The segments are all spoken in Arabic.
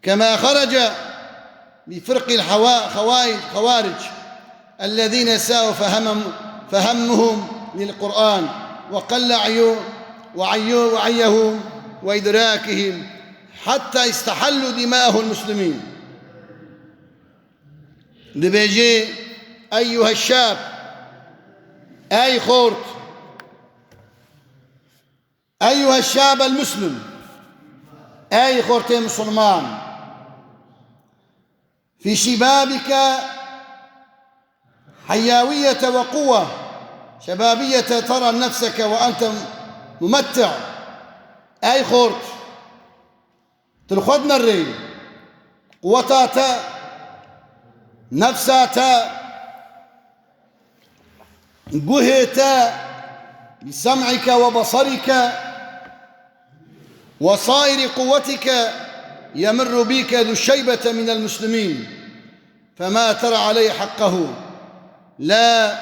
كما خرج بفرق الخوارج الذين ساءوا فهمهم للقرآن وقل وعيهم وإدراكهم حتى استحلوا دماء المسلمين. دبيجي أيها الشاب أي خورت أيها الشاب المسلم أي خورت مسلمان في شبابك حيوية وقوة شبابية ترى نفسك وأنت ممتع أي خورت تلخدنا الرين قوتاتا نفساتا قهتا بسمعك وبصرك وصائر قوتك يمر بك ذو الشيبة من المسلمين فما ترى عليه حقه لا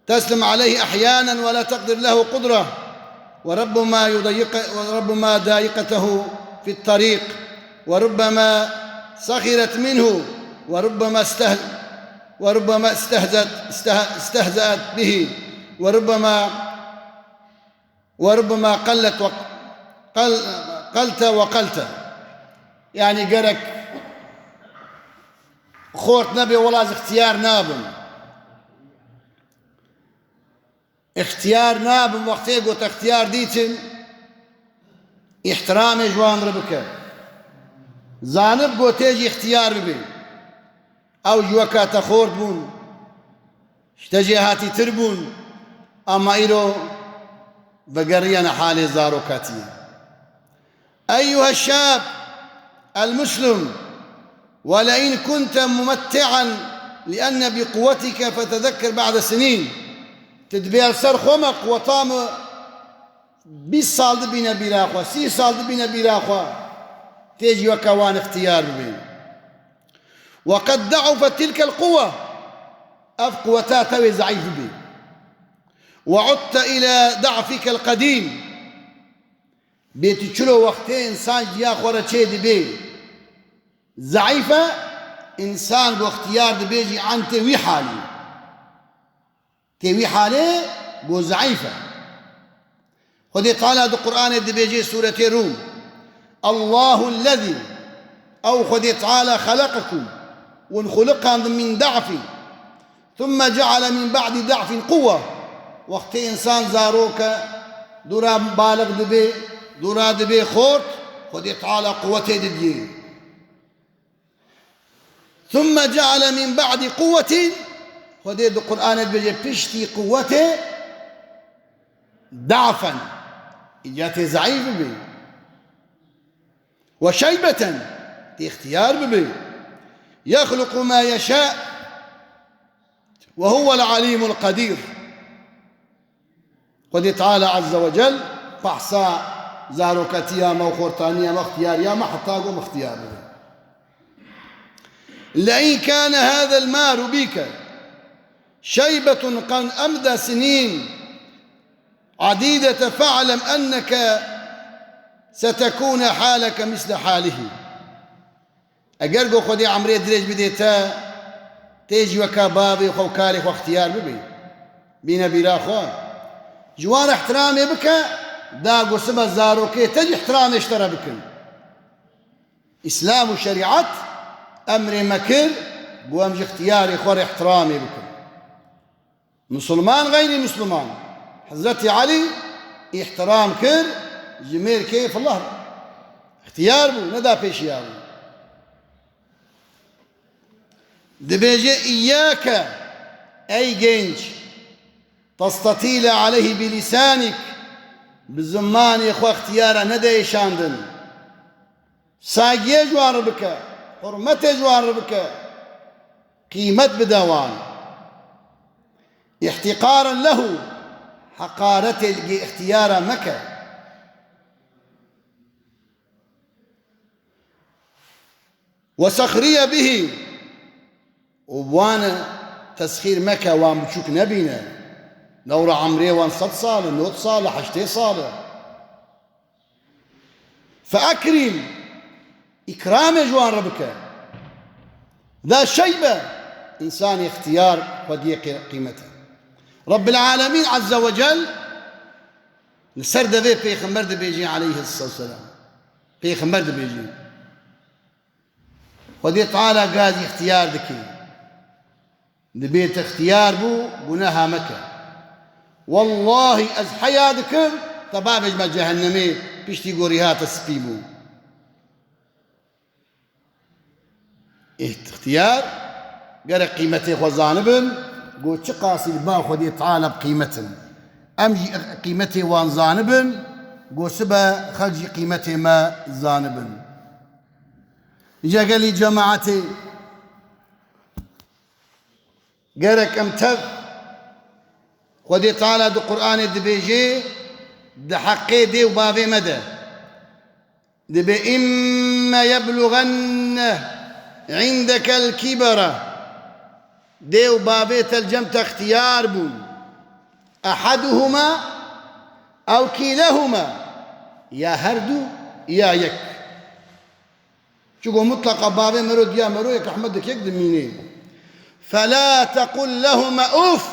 تسلم عليه أحيانا ولا تقدر له قدرة وربما ضايقته في الطريق وربما سخرت منه وربما استهزأت به وربما قلت يعني قرك خورت نبي ولا اختيار نابم وقتی قلت اختيار ديتن احترام جوان ربك زانب قلت يجي اختيار ببين او جوكا تخورت بون اشتجي هاتي تربون اما ايرو بقرينا حالي زاروكاتي. ايها الشاب المسلم ولئن كنت ممتعا لأن بقوتك فتذكر بعد سنين تدبير سر خمق وطام 20 سال دبينا بلاخوا 30 سال دبينا بلاخوا تيجي وكوان اختيار بين وقد ضعفت تلك القوة قوتا توي ضعيف بي وعدت إلى ضعفك القديم بيتشلو وقتين إنسان جيا خورا تشي دبي ضعيفة إنسان باختيار دبيجي عن تيوي حالي بو ضعيفة. خذي تعالى هذا القرآن دبيجي سورة الروم الله الذي أو خذي تعالى خلقكم وانخلقها من ضعف ثم جعل من بعد ضعف قوة وقت إنسان زاروك دورا بالغ دبي دورا دبي خورت خذي تعالى قوته ددي ثم جعل من بعد قوة خذي القرآن بيجي بشتي قوته ضعفا إجاته ضعيف بي وشيبة اختيار ببي يخلق ما يشاء وهو العليم القدير. قد تعالى عز وجل فحصا زاروكتيا موخورتانيا مختياريا ما حطاقو مختيار ببي. لئن كان هذا المار بك شيبة قد أمدى سنين عديدة فاعلم أنك ستكون حالك مثل حاله. أقرقو خدي عمري دريج بديتا تيجي وكابابي وخوكاري واختيار ببي بينا بلا خوان جوار احترامي بك داقو سبا زاروكي تجي احترامي اشترى بكن إسلام وشريعة أمري مكر بوامج اختياري خور احترامي بكن مسلمان غير مسلمان حضرتي علي احترام كر جميل كيف الله اختيار بو ندى بيشيار دبيجي إياك أي جنج تستطيل عليه بلسانك بالزمان يخوى اختيارا ندى شاندن ساقية جوان ربك حرمة جوان ربك قيمة بدوان احتقارا له حقارة اختيار مكة وسخرية به وبوانا تسخير مكة وامبشوك نبينا نورا عمري وان 100 صالة 100 صالة 2 صالة فأكرم إكرام جوان ربك ذا شيبة إنسان اختيار ودي قيمته. رب العالمين عز وجل لسرد ذي بيخمر بيجي عليه الصلاة والسلام بيخمر بيجي ودي تعالى قاضي اختيار ذكي دبيت اختيار بو بناها مكة والله از حيا ذكر تبابج ما جهنمي بيشتي قوريهات السبيبو اختيار قال قيمتي خوزانبن قلت شقاسي الباخ ودي تعالى بقيمتهم أمجي قيمتي وان زانبن قلت سبا خلجي قيمتي ما زانبن. جا قال لي جماعتي قالك امتذ ودي تعالى دو قرآن دبيجي ده حقي دي وبابي مدى دبي إما يبلغن عندك الكبر دي وبابيت الجمت اختيار بون أحدهما أو كيلهما يا هردو يا يك شو مطلق بابي مرود يا مرويك أحمدك يقدم مينين فلا تقل لهما أوف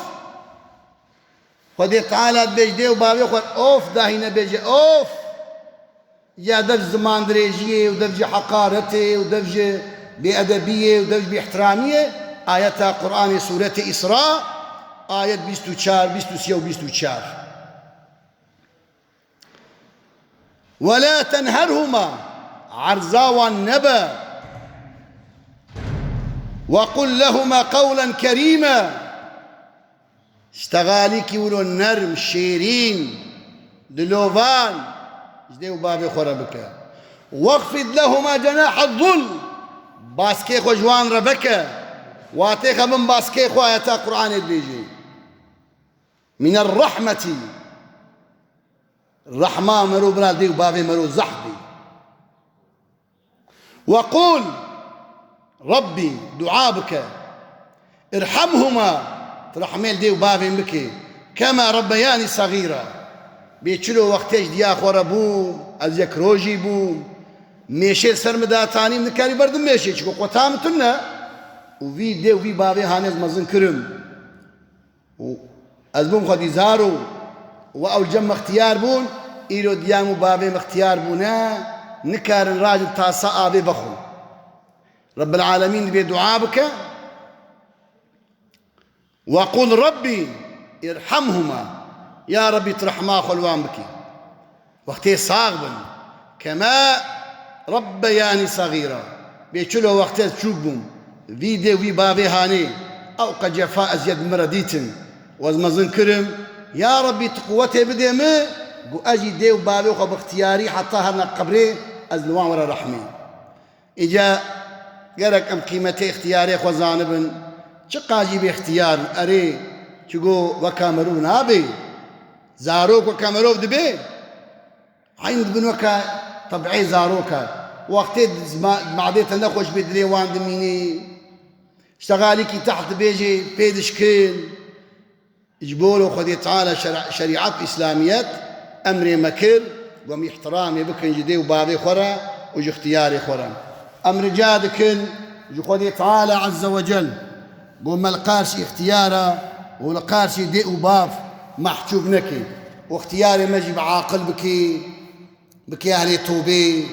ودي تعالى بيجدي وبابي يقول أوف داهينا بيجي أوف يا دف زمان دريجية ودفج حقارته ودفج بأدبية ودفج باحترامية آيات قرآن سورة إسراء آيات 24 23 و 24 ولا تنهرهما عرزا والنبا وقل لهما قولا كريما اشتغاليك يقولوا النرم شيرين دلوفان جديو بابي خربك واخفض لهما جناح الظل باسكي خو جوان ربك واتيخ من باسكي خو آيات قرآن بيجي من الرحمة الرحمة مرو برادي وبابي مرو زحبي وقول ربي دعابك ارحمهما ترحميل دي وبابي بكي كما ربياني صغيرة بيشلو وقتيش ديا خورا بو از يك روجي بو ميشيل سرمداتاني من كاري بردم ميشي چكو قطامتنا وفي دي وفي بابي هانيز مزن كرم از بوم خدي زارو واول جم اختيار بون ايرو ديامو بابي اختيار بونا نكارن راجل تاسا ابي بخو رب العالمين بدعابك وقل ربي ارحمهما يا ربي ترحما خلوان بكي وقتي صاغبا كما ربياني صغيرة بيشلو وقتي تشوبهم فيديو في بابي هاني أو قد جفاء أزيد مرديتن وزمزن كرم يا ربي تقوتي بدي ما قو أجي ديو بابي وخو باختياري حتى هرنا قبري أزلوان ورا رحمي إجا قالك أم قيمتي اختياري خو زانبن شقاجي باختيار أري شقو وكامرو نابي زاروك وكامرو دبي عند بن وكا طبعي زاروكا وقتي معديت نخوش بدري وان دميني اشتغاليكي تحت بيجي بيدشكين جبولو خدي تعالى شريعات إسلاميات أمري مكر قوم احترامي بكن جدي وبابي خورا وجي اختياري خورا أمر جادكن جو خدي تعالى عز وجل قوم القارشي اختيارا والقارشي دي وباف محجوب نكي واختياري مجيب عاقل بكي أهلي توبي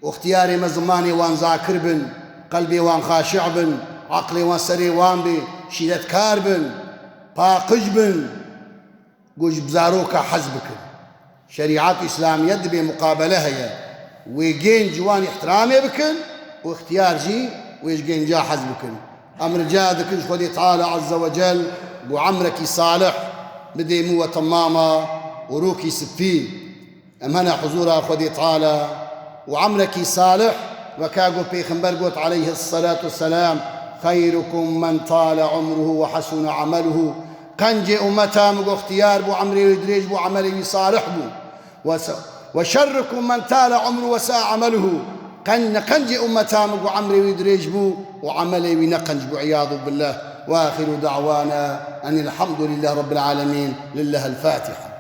واختياري مزماني وان ذاكر بن قلبي وان خاشع بن عقلي وان سري وان بي شيلت كار بن باقج بن قوج بزاروكا حزبك شريعات إسلامية بمقابلة هي ويجين جوان احترامي بكن واختيار جي ويجين جا حزبكن أمر جادكن خدي تعالى عز وجل وعمرك صالح بدي مو تماما وروكي سفي أمنا حضورها خدي تعالى وعمرك صالح وكاغو بيخنبر قوت عليه الصلاة والسلام خيركم من طال عمره وحسن عمله قنجي أمتا مقو اختيار بو عمري ويدريج بو عملي صالح بو وشركم من طال عمره وساء عمله قنجي أمتا مقو عمري ويدريج بو وعملي ونقنج بو عياذ بالله وآخر دعوانا أن الحمد لله رب العالمين لله الفاتحة.